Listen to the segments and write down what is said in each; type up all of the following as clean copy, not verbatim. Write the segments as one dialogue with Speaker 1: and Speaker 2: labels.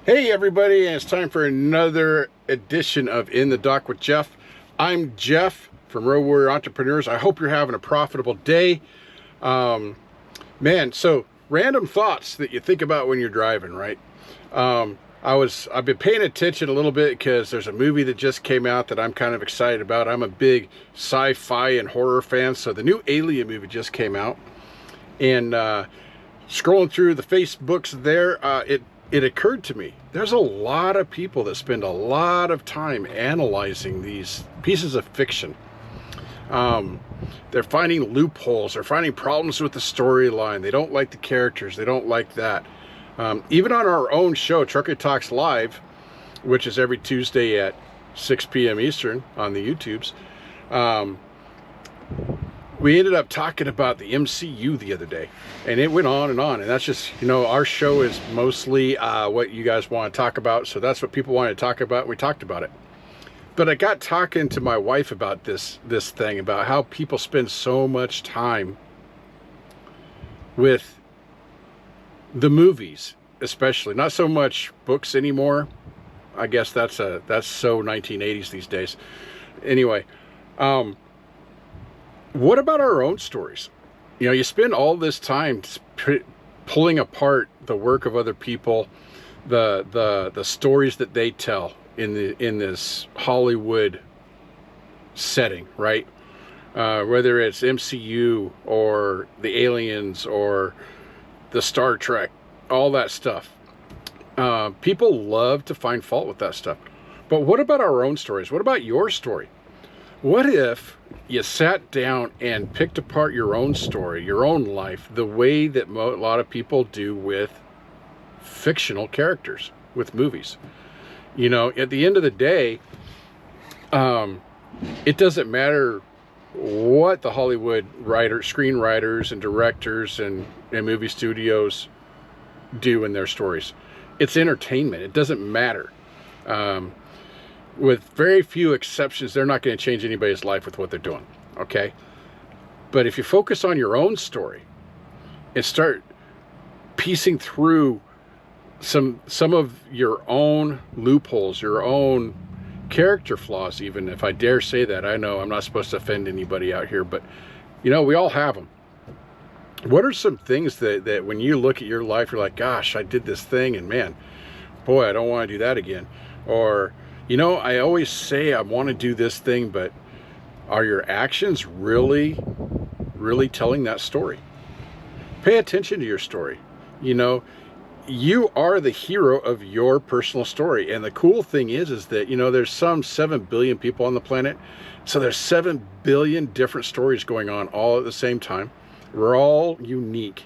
Speaker 1: Hey everybody, and it's time for another edition of In the Dock with Jeff. I'm Jeff from Road Warrior Entrepreneurs. I hope you're having a profitable day. So random thoughts that you think about when you're driving, right? I've been paying attention a little bit because there's a movie that just came out that I'm kind of excited about. I'm a big sci-fi and horror fan, so the new Alien movie just came out. And scrolling through the Facebooks there, it occurred to me, there's a lot of people that spend a lot of time analyzing these pieces of fiction. They're finding loopholes, they're finding problems with the storyline, they don't like the characters, they don't like that. Even on our own show, Trucker Talks Live, which is every Tuesday at 6 p.m. Eastern on the YouTubes, we ended up talking about the MCU the other day, and it went on, and that's just, our show is mostly what you guys want to talk about, so that's what people wanted to talk about. We talked about it. But I got talking to my wife about this thing, about how people spend so much time with the movies, especially, not so much books anymore. I guess that's so 1980s these days. Anyway, what about our own stories? You spend all this time pulling apart the work of other people, the stories that they tell in this Hollywood setting, right? Whether it's MCU or the Aliens or the Star Trek, all that stuff. People love to find fault with that stuff. But what about our own stories? What about your story? What if you sat down and picked apart your own story, your own life, the way that a lot of people do with fictional characters, with movies? At the end of the day, it doesn't matter what the Hollywood screenwriters and directors and movie studios do in their stories. It's entertainment. It doesn't matter. With very few exceptions, they're not going to change anybody's life with what they're doing, okay? But if you focus on your own story and start piecing through some of your own loopholes, your own character flaws, even if I dare say that. I know I'm not supposed to offend anybody out here, but we all have them. What are some things that when you look at your life, you're like, gosh, I did this thing, and man, boy, I don't want to do that again. Or, I always say I want to do this thing, but are your actions really telling that story? Pay attention to your story. You are the hero of your personal story. And the cool thing is that, there's some 7 billion people on the planet. So there's 7 billion different stories going on all at the same time. We're all unique.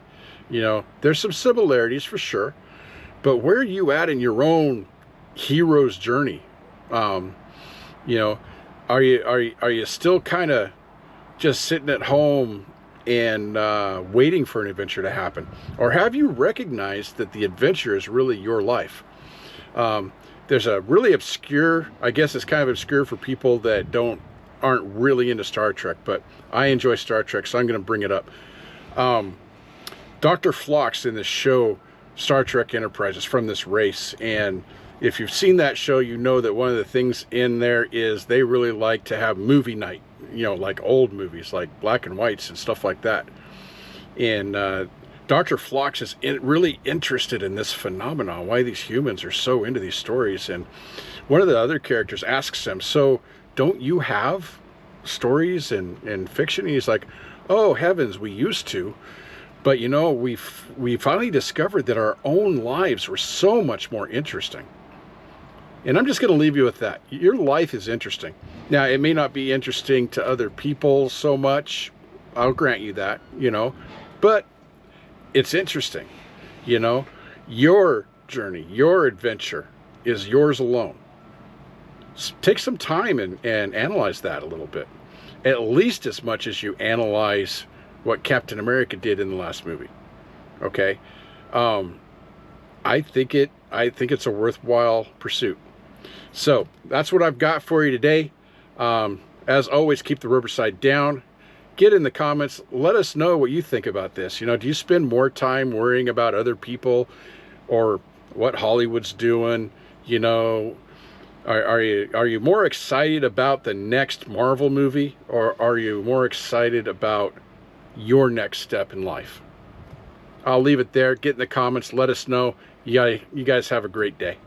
Speaker 1: There's some similarities for sure. But where are you at in your own hero's journey? Are you still kind of just sitting at home and waiting for an adventure to happen? Or have you recognized that the adventure is really your life? There's a really obscure, I guess it's kind of obscure for people that aren't really into Star Trek, but I enjoy Star Trek, so I'm going to bring it up. Dr. Phlox in the show Star Trek Enterprise is from this race, and if you've seen that show, you know that one of the things in there is they really like to have movie night, like old movies, like black and whites and stuff like that. And Dr. Phlox is really interested in this phenomenon, why these humans are so into these stories. And one of the other characters asks him, so don't you have stories and fiction? And he's like, oh, heavens, we used to. But, we finally discovered that our own lives were so much more interesting. And I'm just going to leave you with that. Your life is interesting. Now, it may not be interesting to other people so much. I'll grant you that, but it's interesting. Your journey, your adventure is yours alone. Take some time and analyze that a little bit. At least as much as you analyze what Captain America did in the last movie. Okay? I think it's a worthwhile pursuit. So that's what I've got for you today. As always, keep the Riverside down. Get in the comments. Let us know what you think about this. Do you spend more time worrying about other people or what Hollywood's doing. You know, are you more excited about the next Marvel movie, or are you more excited about your next step in life? I'll leave it there. Get in the comments. Let us know. You guys have a great day.